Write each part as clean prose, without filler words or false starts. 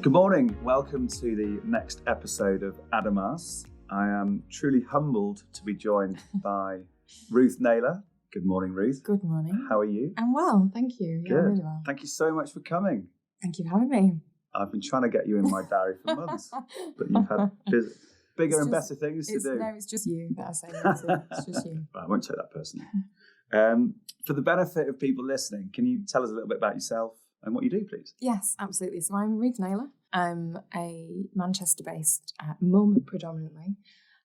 Good morning. Welcome to the next episode of Asks. I am truly humbled to be joined by Ruth Naylor. Good morning, Ruth. Good morning. How are you? I'm well, thank you. Good. Yeah, really well. Thank you so much for coming. Thank you for having me. I've been trying to get you in my diary for months, but you've had bigger and better things to do. No, it's just you that I say no to. It's just you. Well, I won't take that personally. For the benefit of people listening, can you tell us a little bit about yourself and what you do, please? Yes, absolutely. So I'm Ruth Naylor. I'm a Manchester-based mum predominantly.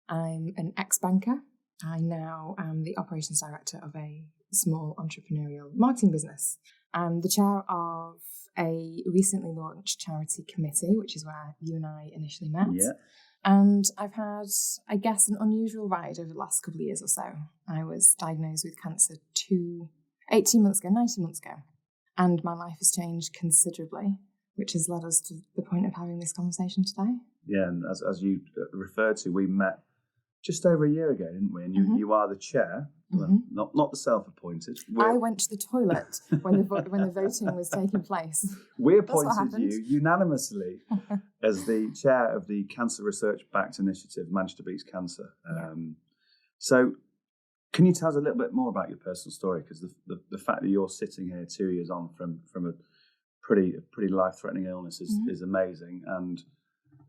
I'm an ex-banker. I now am the operations director of a small entrepreneurial marketing business. I'm the chair of a recently launched charity committee, which is where you and I initially met. Yeah. And I've had, I guess, an unusual ride over the last couple of years or so. I was diagnosed with cancer 19 months ago. And my life has changed considerably, which has led us to the point of having this conversation today. Yeah, and as you referred to, we met just over a year ago, didn't we? And you are the chair, well, not the self-appointed. I went to the toilet when the voting was taking place. We appointed you unanimously as the chair of the Cancer Research-backed initiative, Manchester Beats Cancer. So can you tell us a little bit more about your personal story? Because the fact that you're sitting here 2 years on from a pretty life-threatening illness is amazing, and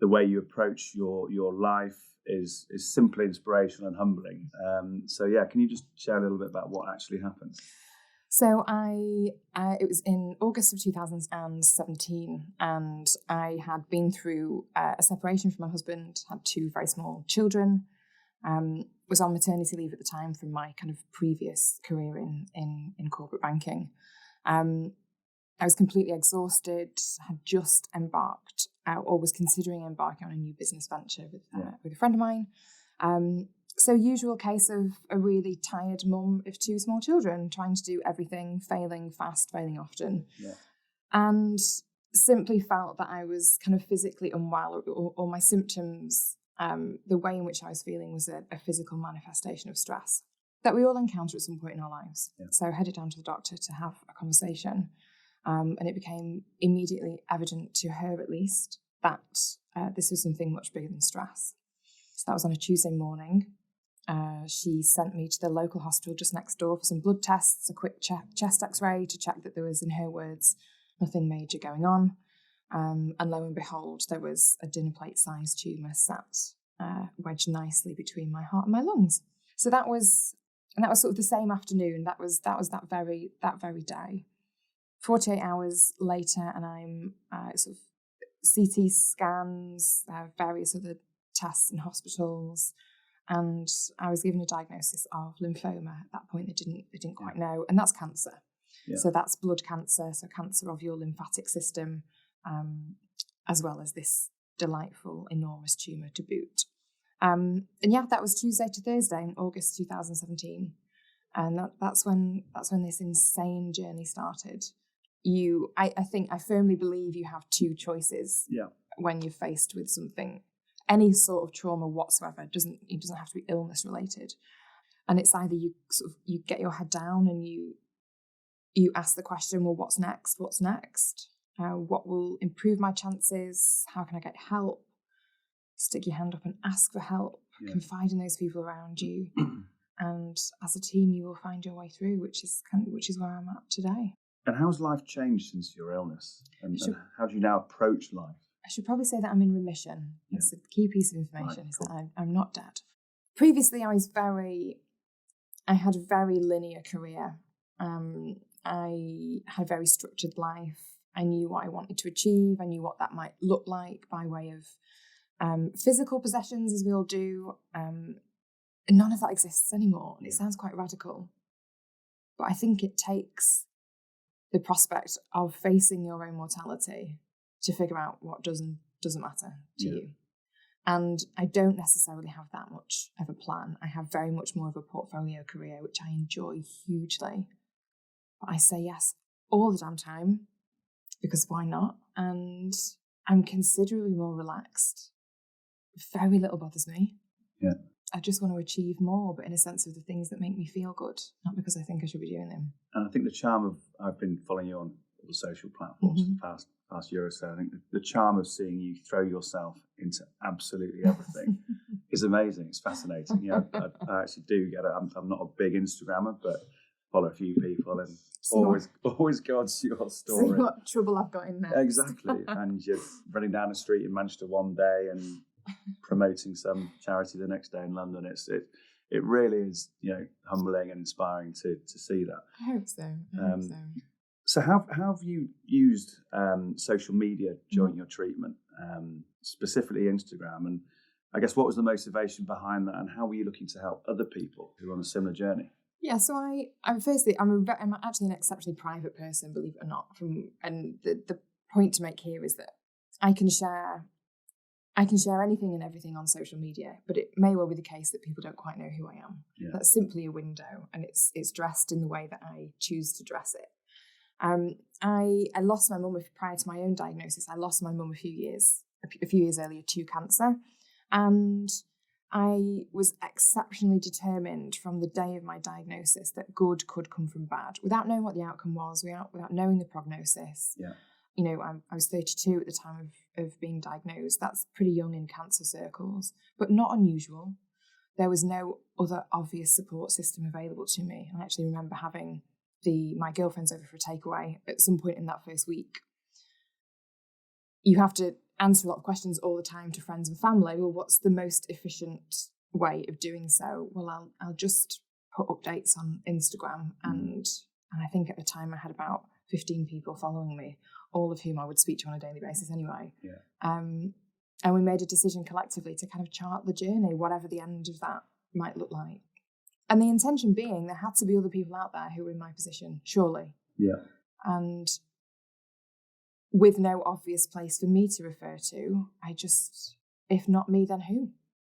the way you approach your life is simply inspirational and humbling. Can you just share a little bit about what actually happened? So it was in August of 2017, and I had been through a separation from my husband, had two very small children, was on maternity leave at the time from my kind of previous career in corporate banking. I was completely exhausted, had just embarked or was considering embarking on a new business venture with a friend of mine. So usual case of a really tired mum of two small children, trying to do everything, failing fast, failing often. Yeah. And simply felt that I was kind of physically unwell, or my symptoms, the way in which I was feeling was a physical manifestation of stress that we all encounter at some point in our lives. Yeah. So I headed down to the doctor to have a conversation. And it became immediately evident to her, at least, that this was something much bigger than stress. So that was on a Tuesday morning. She sent me to the local hospital just next door for some blood tests, a quick chest x-ray to check that there was, in her words, nothing major going on. And lo and behold, there was a dinner plate-sized tumour sat wedged nicely between my heart and my lungs. So that was sort of the same afternoon. That was that very day. 48 hours later, and I'm sort of CT scans, various other tests in hospitals, and I was given a diagnosis of lymphoma. At that point, they didn't quite know, and that's cancer. Yeah. So that's blood cancer, so cancer of your lymphatic system, as well as this delightful, enormous tumour to boot. That was Tuesday to Thursday in August 2017, and that's when this insane journey started. I firmly believe you have two choices when you're faced with something, any sort of trauma whatsoever. It doesn't have to be illness related, and it's either you get your head down and you ask the question, well, what's next? What will improve my chances? How can I get help? Stick your hand up and ask for help. Confide in those people around you, and as a team, you will find your way through, which is where I'm at today. And how's life changed since your illness? And how do you now approach life? I should probably say that I'm in remission. That's a key piece of information, is that I'm not dead. Previously, I had a very linear career. I had a very structured life. I knew what I wanted to achieve. I knew what that might look like by way of physical possessions, as we all do. None of that exists anymore. And it sounds quite radical. But I think it takes the prospect of facing your own mortality to figure out what does and doesn't matter to you. And I don't necessarily have that much of a plan. I have very much more of a portfolio career, which I enjoy hugely. But I say yes all the damn time, because why not? And I'm considerably more relaxed. Very little bothers me. Yeah. I just want to achieve more, but in a sense of the things that make me feel good, not because I think I should be doing them. And I think the charm of, I've been following you on the social platforms for the past year or so. I think the charm of seeing you throw yourself into absolutely everything is amazing. It's fascinating. You know, I actually do get it. I'm not a big Instagrammer, but follow a few people and always go onto your story. See what trouble I've got in there. Exactly. And you're running down the street in Manchester one day and promoting some charity the next day in London. It really is, you know, humbling and inspiring to see that. I hope so. So how have you used social media during your treatment, specifically Instagram? And I guess what was the motivation behind that, and how were you looking to help other people who are on a similar journey? Yeah, so I'm actually an exceptionally private person, believe it or not. And the point to make here is that I can share anything and everything on social media, but it may well be the case that people don't quite know who I am. Yeah. That's simply a window, and it's dressed in the way that I choose to dress it. I lost my mum prior to my own diagnosis. I lost my mum a few years earlier to cancer, and I was exceptionally determined from the day of my diagnosis that good could come from bad, without knowing what the outcome was, without knowing the prognosis. Yeah. You know, I was 32 at the time of being diagnosed. That's pretty young in cancer circles, but not unusual. There was no other obvious support system available to me. I actually remember having my girlfriends over for a takeaway at some point in that first week. You have to answer a lot of questions all the time to friends and family. Well, what's the most efficient way of doing so? Well, I'll just put updates on Instagram, and I think at the time I had about 15 people following me, all of whom I would speak to on a daily basis anyway. Yeah. And we made a decision collectively to kind of chart the journey, whatever the end of that might look like. And the intention being there had to be other people out there who were in my position, surely. Yeah. And with no obvious place for me to refer to, I just, if not me, then who?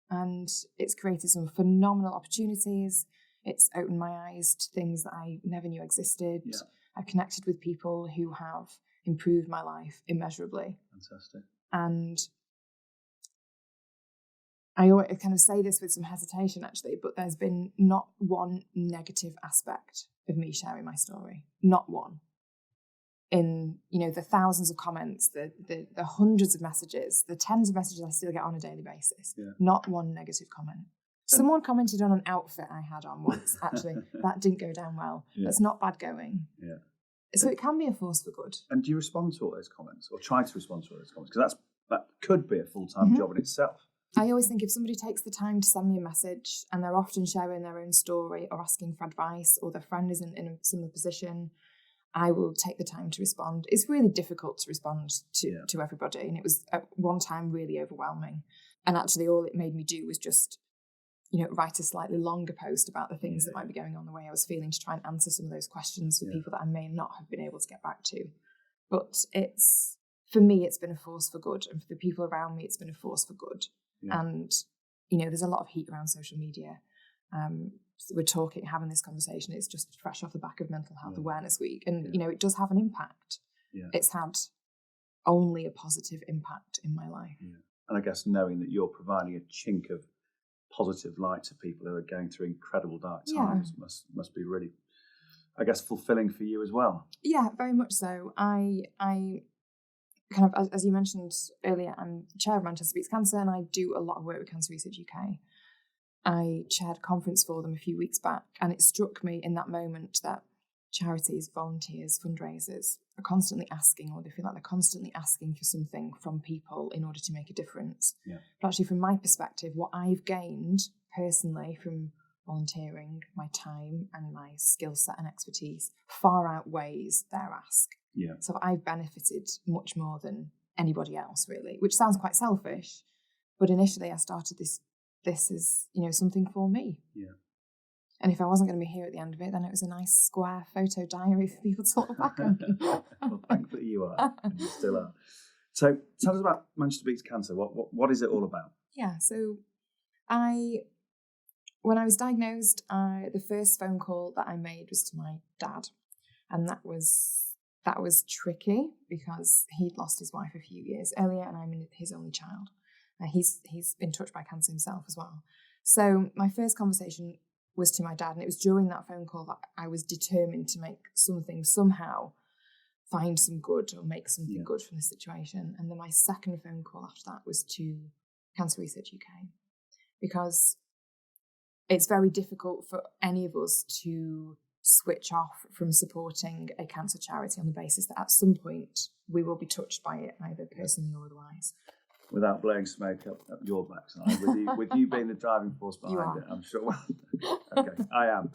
And it's created some phenomenal opportunities. It's opened my eyes to things that I never knew existed. Yeah. I've connected with people who have improved my life immeasurably. Fantastic. And I always kind of say this with some hesitation, actually, but there's been not one negative aspect of me sharing my story. Not one. In, you know, the thousands of comments, the hundreds of messages, the tens of messages I still get on a daily basis. Yeah. Not one negative comment. Someone commented on an outfit I had on once, actually. That didn't go down well. Yeah. That's not bad going. Yeah. So it can be a force for good. And do you respond to all those comments, or try to respond to all those comments? Because that could be a full-time job in itself. I always think if somebody takes the time to send me a message, and they're often sharing their own story or asking for advice, or their friend isn't in a similar position, I will take the time to respond. It's really difficult to respond to everybody, and it was at one time really overwhelming. And actually all it made me do was just, you know, write a slightly longer post about the things that might be going on, the way I was feeling, to try and answer some of those questions for people that I may not have been able to get back to. But for me, it's been a force for good, and for the people around me, it's been a force for good. Yeah. And, you know, there's a lot of heat around social media. So we're having this conversation. It's just fresh off the back of Mental Health Awareness Week. And, you know, it does have an impact. Yeah. It's had only a positive impact in my life. Yeah. And I guess knowing that you're providing a chink of positive light to people who are going through incredible dark times must be really, I guess, fulfilling for you as well. Yeah, very much so. I kind of, as you mentioned earlier, I'm chair of Manchester Beats Cancer, and I do a lot of work with Cancer Research UK. I chaired a conference for them a few weeks back, and it struck me in that moment that charities, volunteers, fundraisers are constantly asking, or they feel like they're constantly asking for something from people in order to make a difference. Yeah. But actually, from my perspective, what I've gained personally from volunteering, my time and my skill set and expertise far outweighs their ask. Yeah. So I've benefited much more than anybody else, really, which sounds quite selfish. But initially I started this is, you know, something for me. Yeah. And if I wasn't going to be here at the end of it, then it was a nice square photo diary for people to look back on. Well, thankfully you are, and you still are. So tell us about Manchester Beats Cancer. What is it all about? Yeah, so when I was diagnosed, the first phone call that I made was to my dad. And that was tricky because he'd lost his wife a few years earlier, and I'm his only child. He's been touched by cancer himself as well. So my first conversation was to my dad, and it was during that phone call that I was determined to make something somehow find some good or make something good from the situation. And then my second phone call after that was to Cancer Research UK, because it's very difficult for any of us to switch off from supporting a cancer charity on the basis that at some point we will be touched by it, either personally or otherwise. Without blowing smoke up your backside, with you being the driving force behind it, I'm sure. Okay, I am.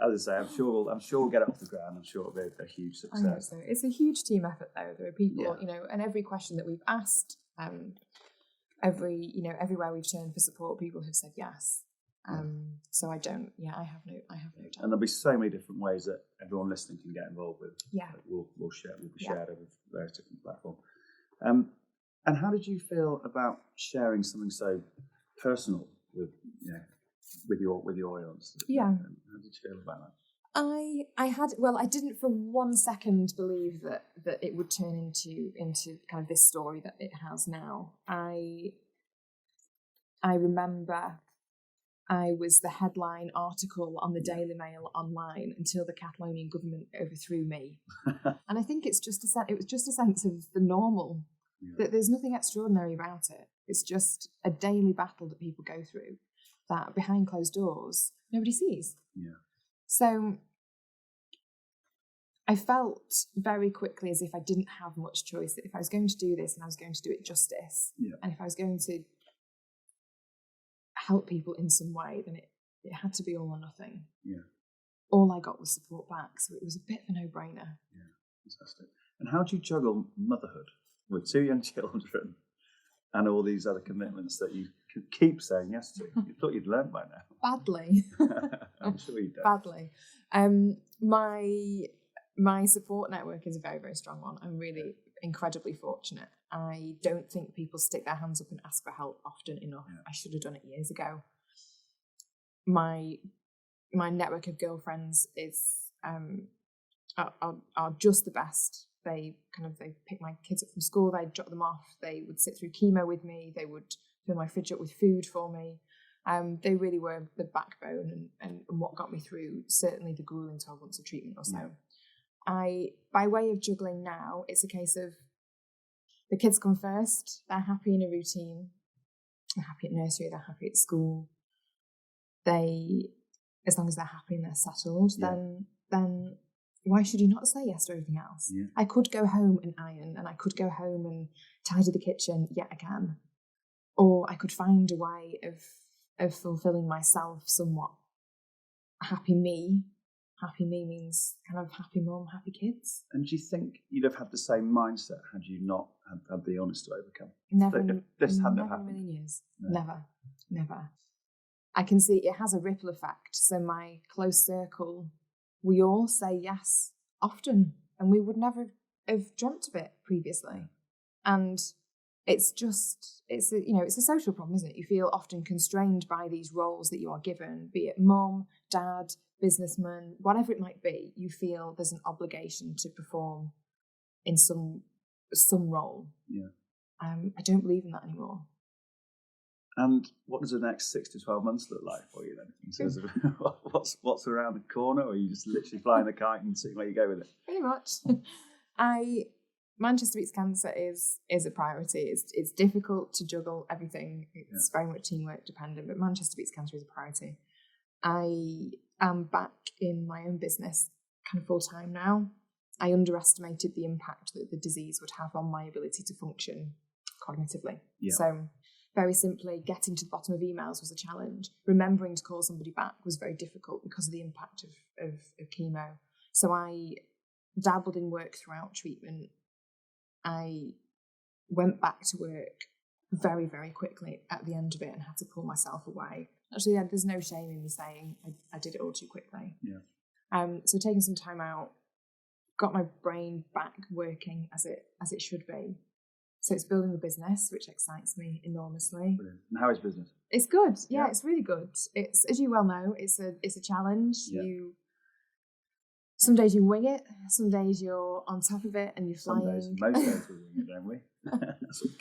As I say, I'm sure we'll get it off the ground. I'm sure it'll be a huge success. I hope so. It's a huge team effort, though. There are people, and every question that we've asked, everywhere we've turned for support, people have said yes. So I have no doubt. And there'll be so many different ways that everyone listening can get involved with. Yeah, will be shared over various different platforms. And how did you feel about sharing something so personal with your audience? Yeah. How did you feel about that? I didn't for one second believe that it would turn into kind of this story that it has now. I remember I was the headline article on the Daily Mail online until the Catalonian government overthrew me. And I think it was just a sense of the normal. That there's nothing extraordinary about it. It's just a daily battle that people go through that behind closed doors nobody sees. Yeah. So I felt very quickly as if I didn't have much choice, that if I was going to do this and I was going to do it justice, and if I was going to help people in some way, then it had to be all or nothing. Yeah. All I got was support back, so it was a bit of a no-brainer. Yeah, fantastic. And how do you juggle motherhood with 2 young children and all these other commitments that you keep saying yes to? You thought you'd learned by now. Badly. I'm sure you did. Badly. My support network is a very, very strong one. I'm really incredibly fortunate. I don't think people stick their hands up and ask for help often enough. Yeah. I should have done it years ago. My network of girlfriends are just the best. They pick my kids up from school, they'd drop them off, they would sit through chemo with me, they would fill my fridge up with food for me. They really were the backbone and what got me through certainly the grueling 12 months of treatment or so. Yeah. By way of juggling now, it's a case of the kids come first, they're happy in a routine, they're happy at nursery, they're happy at school. As long as they're happy and they're settled, then why should you not say yes to everything else? Yeah. I could go home and iron, and I could go home and tidy the kitchen yet again. Or I could find a way of fulfilling myself somewhat. Happy me. Happy me means kind of happy mum, happy kids. And do you think you'd have had the same mindset had you not had the illness to overcome? Never. If this hadn't never happened? In a million years. No. Never. I can see it has a ripple effect. So my close circle, we all say yes often, and we would never have dreamt of it previously. And it's a social problem, isn't it? You feel often constrained by these roles that you are given, be it mum, dad, businessman, whatever it might be. You feel there's an obligation to perform in some role. Yeah. I don't believe in that anymore. And what does the next 6 to 12 months look like for you then? In terms of what's around the corner, or are you just literally flying the kite and seeing where you go with it? Pretty much. Manchester Beats Cancer is a priority. It's difficult to juggle everything. It's very much teamwork dependent, but Manchester Beats Cancer is a priority. I am back in my own business kind of full time now. I underestimated the impact that the disease would have on my ability to function cognitively. Yeah. So very simply, getting to the bottom of emails was a challenge. Remembering to call somebody back was very difficult because of the impact of chemo. So I dabbled in work throughout treatment. I went back to work very, very quickly at the end of it and had to pull myself away. Actually, there's no shame in me saying I did it all too quickly. Yeah. So taking some time out, got my brain back working as it should be. So it's building the business, which excites me enormously. Brilliant. And how is business? It's good. Yeah, it's really good. It's, as you well know, it's a challenge. Yeah. Some days you wing it, some days you're on top of it and you're flying. Most days we wing it, don't we? That's what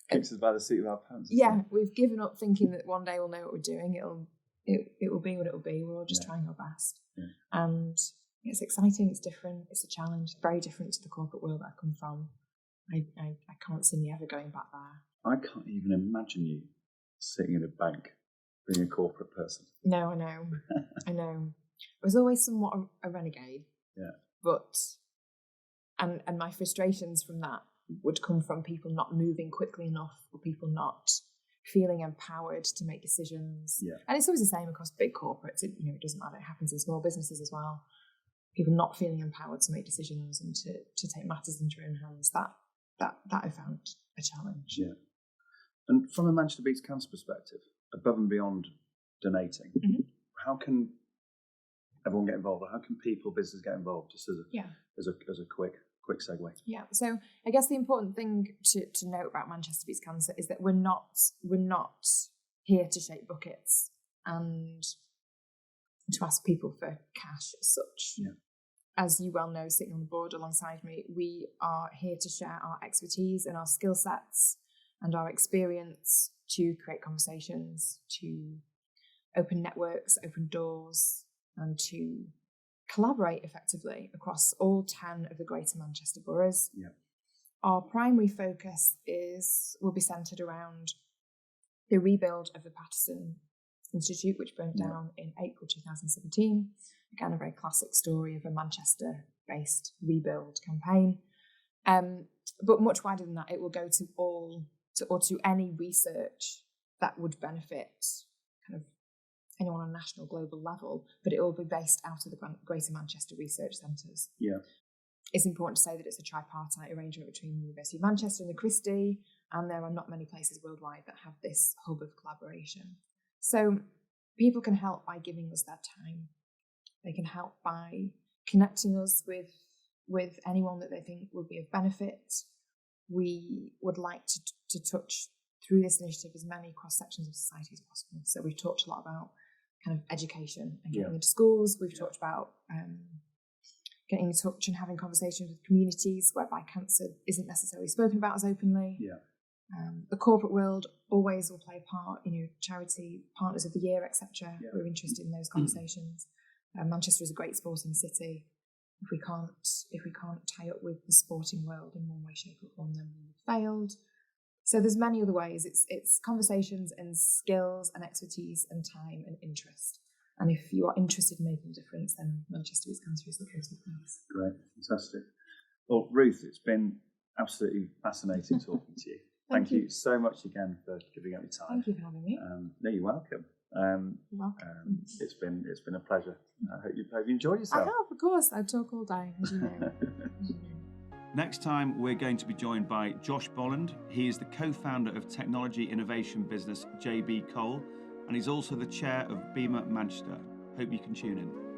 kicks us by the seat of our pants. Yeah, we've given up thinking that one day we'll know what we're doing. It will be what it will be. We're all just trying our best. Yeah. And It's exciting, it's different, it's a challenge, very different to the corporate world that I've come from. I can't see me ever going back there. I can't even imagine you sitting in a bank being a corporate person. No, I know. I know. I was always somewhat a renegade. Yeah. But, and my frustrations from that would come from people not moving quickly enough, or people not feeling empowered to make decisions. Yeah. And it's always the same across big corporates. It doesn't matter. It happens in small businesses as well. People not feeling empowered to make decisions and to take matters into their own hands. That I found a challenge. Yeah. And from a Manchester Beats Cancer perspective, above and beyond donating, how can everyone get involved? Or how can people, businesses get involved? Just as a quick segue. Yeah. So I guess the important thing to note about Manchester Beats Cancer is that we're not here to shake buckets and to ask people for cash as such. Yeah. As you well know, sitting on the board alongside me, we are here to share our expertise and our skill sets and our experience to create conversations, to open networks, open doors, and to collaborate effectively across all 10 of the Greater Manchester boroughs. Yeah. Our primary focus will be centred around the rebuild of the Patterson Institute, which burnt down in April 2017. Again, a very classic story of a Manchester-based rebuild campaign. But much wider than that, it will go to any research that would benefit kind of anyone on a national, global level, but it will be based out of the Greater Manchester Research Centres. Yeah. It's important to say that it's a tripartite arrangement between the University of Manchester and the Christie, and there are not many places worldwide that have this hub of collaboration. So people can help by giving us their time. They can help by connecting us with anyone that they think would be of benefit. We would like to touch through this initiative as many cross-sections of society as possible. So we've talked a lot about kind of education and getting into schools. We've talked about getting in touch and having conversations with communities whereby cancer isn't necessarily spoken about as openly. Yeah. The corporate world always will play a part, charity, partners of the year, etc. Yeah. We're interested in those conversations. Manchester is a great sporting city. If we can't tie up with the sporting world in one way, shape or form, then we've failed. So there's many other ways. It's conversations and skills and expertise and time and interest. And if you are interested in making a difference, then Manchester Beats Cancer is the go-to place. Great, fantastic. Well, Ruth, it's been absolutely fascinating talking to you. Thank you so much again for giving up your time. Thank you for having me. No, you're welcome. You're welcome. It's been a pleasure. I hope you enjoyed yourself. I have, of course. I talk all day, as you know. Next time, we're going to be joined by Josh Bolland. He is the co-founder of technology innovation business JB Cole, and he's also the chair of BEMA Manchester. Hope you can tune in.